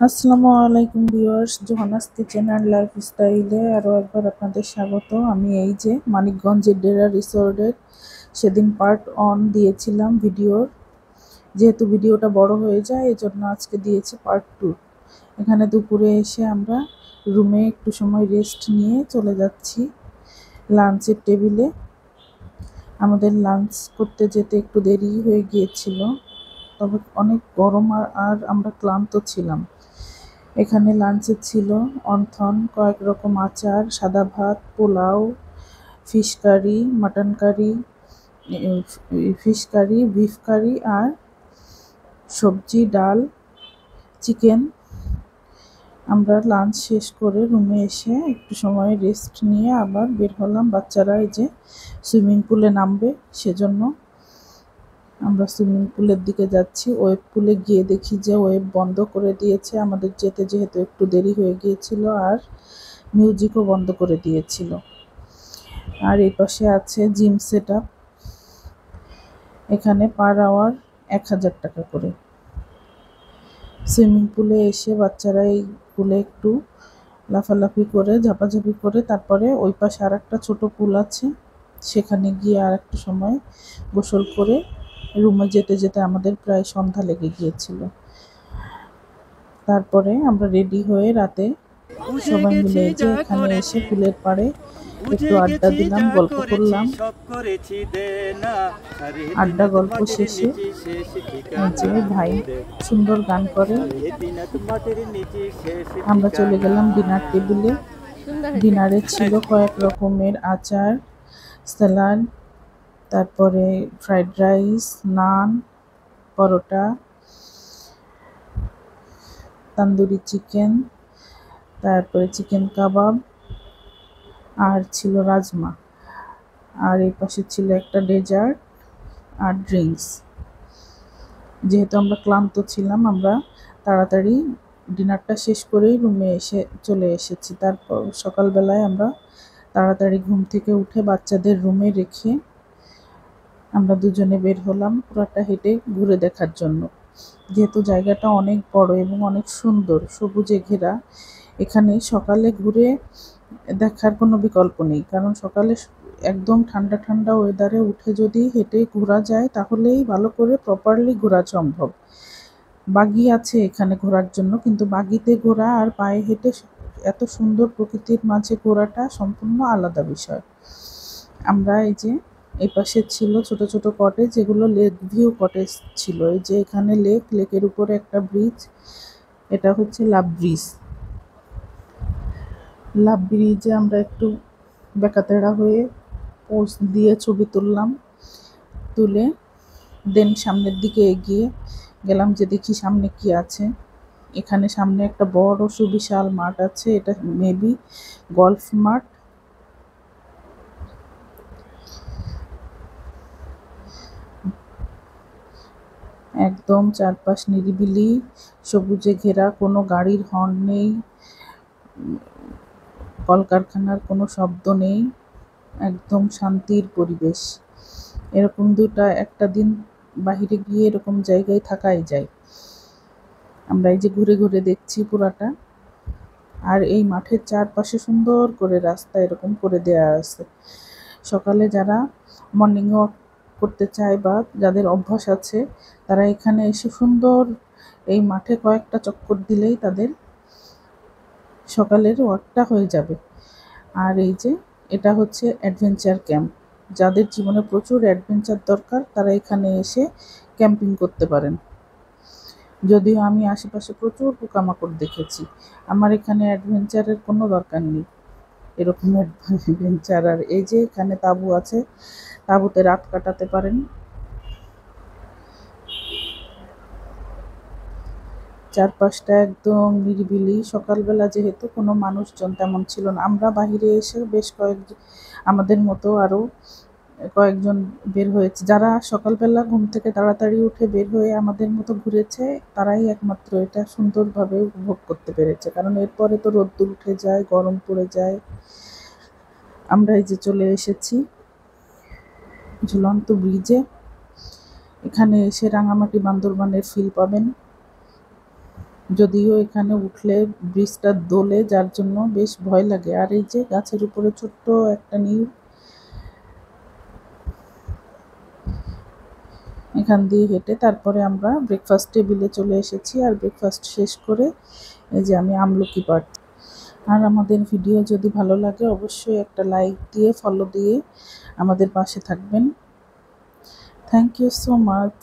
আসসালামু আলাইকুম viewers, জোহানাস kitchen and লাইফস্টাইলে আরও একবার আপনাদের স্বাগত। আমি এই যে মানিকগঞ্জের ডেরা রিসোর্টের সেদিন পার্ট অন দিয়েছিলাম ভিডিওর, যেহেতু ভিডিওটা বড় হয়ে যায় এজন্য আজকে দিয়েছি পার্ট 2। এখানে দুপুরে এসে আমরা রুমে একটু সময় রেস্ট নিয়ে চলে যাচ্ছি লাঞ্চের টেবিলে। আমাদের লাঞ্চ করতে যেতে একটু দেরি হয়ে গিয়েছিল, তবে অনেক গরম আর আমরা ক্লান্ত ছিলাম। এখানে লাঞ্চে ছিল অন্থন, কয়েক রকম আচার, সাদা ভাত, পোলাও, fish curry, mutton curry, fish curry, beef curry আর সবজি, ডাল, চিকেন। আমরা লাঞ্চ শেষ করে রুমে এসে একটু সময় রেস্ট নিয়ে আবার বের হলাম। বাচ্চারা এই যে সুইমিং পুলে নামবে, সেজন্য আমরা সুইমিং পুলের দিকে যাচ্ছি। ওয়েব পুলে গিয়ে দেখি যে ওয়েব বন্ধ করে দিয়েছে আমাদের যেতে, যেহেতু একটু দেরি হয়ে গিয়েছিল, আর মিউজিকও বন্ধ করে দিয়েছিল। আর এই পাশে আছে জিম সেট আপ, এখানে পার আওয়ার 1000 টাকা করে। সুইমিং পুলে এসে বাচ্চারা এই পুলে একটু লাফালাফি করে, ঝাপাঝাপি করে, তারপরে ওই পাশে আর একটা ছোটো পুল আছে, সেখানে গিয়ে আর একটু সময় গোসল করে রুমে যেতে যেতে আমাদের প্রায় সন্ধ্যা লেগে গিয়েছিল। তারপরে আমরা রেডি হয়ে রাতে সবাই মিলে যে এখানে এসে পুলের পাড়ে একটু আড্ডা দিলাম, গল্প করলাম। আড্ডা গল্প শেষে যে ভাই সুন্দর গান করে, আমরা চলে গেলাম ডিনার টেবিলে। ডিনারে ছিল কয়েক রকমের আচার, স্যালাড, তারপরে ফ্রাইড রাইস, নান, পরোটা, তন্দুরি চিকেন, তারপরে চিকেন কাবাব, আর ছিল রাজমা। আর এই পাশে ছিল একটা ডেজার্ট আর ড্রিঙ্কস। যেহেতু আমরা ক্লান্ত ছিলাম, আমরা তাড়াতাড়ি ডিনারটা শেষ করেই রুমে চলে এসেছি। তারপর সকালবেলায় আমরা তাড়াতাড়ি ঘুম থেকে উঠে বাচ্চাদের রুমে রেখে আমরা দুজনে বের হলাম পুরাটা হেঁটে ঘুরে দেখার জন্য। যেহেতু জায়গাটা অনেক বড় এবং অনেক সুন্দর, সবুজে ঘেরা, এখানে সকালে ঘুরে দেখার কোনো বিকল্প নেই। কারণ সকালে একদম ঠান্ডা ঠান্ডা ওয়েদারে উঠে যদি হেঁটে ঘোরা যায় তাহলেই ভালো করে প্রপারলি ঘোরা সম্ভব। বাগি আছে এখানে ঘোরার জন্য, কিন্তু বাগিতে ঘোরা আর পায়ে হেঁটে এত সুন্দর প্রকৃতির মাঝে ঘোরাটা সম্পূর্ণ আলাদা বিষয়। আমরা এই যে এই পাশে ছিল ছোট ছোট কটেজ, যেগুলো লেক ভিউ কটেজ ছিল। এই যে এখানে লেকের উপরে একটা ব্রিজ, এটা হচ্ছে লাভ ব্রিজ। লাভ ব্রিজে আমরা একটু বেকাতেড়া হয়ে পোজ দিয়ে ছবি তুললাম, তুলে দেন সামনের দিকে এগিয়ে গেলাম যে দেখি সামনে কি আছে। এখানে সামনে একটা বড় সুবিশাল মাঠ আছে, এটা মেবি গলফ মাঠ। একদম চারপাশ নিরিবিলি, সবুজে ঘেরা, কোনো গাড়ির হর্ন নেই, কলকারখানার কোনো শব্দ নেই, একদম শান্তির পরিবেশ। এরকম একটা দিন বাহিরে গিয়ে এরকম জায়গায় থাকাই যায়। আমরা এই যে ঘুরে ঘুরে দেখছি পুরাটা। আর এই মাঠের চারপাশে সুন্দর করে রাস্তা এরকম করে দেয়া আছে। সকালে যারা মর্নিং ওয়াক করতে চায় বা যাদের অভ্যাস আছে, তারা এখানে এসে সুন্দর এই মাঠে কয়েকটা চক্কর দিলেই তাদের সকালের ওয়াকটা হয়ে যাবে। আর এই যে এটা হচ্ছে অ্যাডভেঞ্চার ক্যাম্প। যাদের জীবনে প্রচুর অ্যাডভেঞ্চার দরকার তারা এখানে এসে ক্যাম্পিং করতে পারেন। যদিও আমি আশেপাশে প্রচুর পোকামাকড় দেখেছি, আমার এখানে অ্যাডভেঞ্চারের কোনো দরকার নেই এরকম অ্যাডভেঞ্চার। আর এই যে এখানে তাঁবু আছে, তাঁবুতে রাত কাটাতে পারেন। চারপাশটা একদম নিরিবিলি। সকালবেলা যেহেতু কোনো মানুষজন তেমন ছিল না, আমরা বাহিরে এসে বেশ আমাদের মতো আরও কয়েকজন বের হয়েছে। যারা সকালবেলা ঘুম থেকে তাড়াতাড়ি উঠে বের হয়ে আমাদের মতো ঘুরেছে, তারাই একমাত্র এটা সুন্দরভাবে উপভোগ করতে পেরেছে। কারণ এরপরে তো রোদ্দুর উঠে যায়, গরম পড়ে যায়। আমরা এই যে চলে এসেছি ঝুলন্ত ব্রিজে। এখানে এসে রাঙামাটি বান্দরবানের ফিল পাবেন। যদিও এখানে উঠলে ব্রিজটা দোলে, যার জন্য বেশ ভয় লাগে। আর এই যে গাছের উপরে ছোট্ট একটা নীল, এখান দিয়ে হেঁটে তারপরে আমরা ব্রেকফাস্ট টেবিলে চলে এসেছি। আর ব্রেকফাস্ট শেষ করে এই যে আমি আমলকি পাট। আর আমাদের ভিডিও যদি ভালো লাগে অবশ্যই একটা লাইক দিয়ে ফলো দিয়ে আমাদের পাশে থাকবেন। Thank you so much.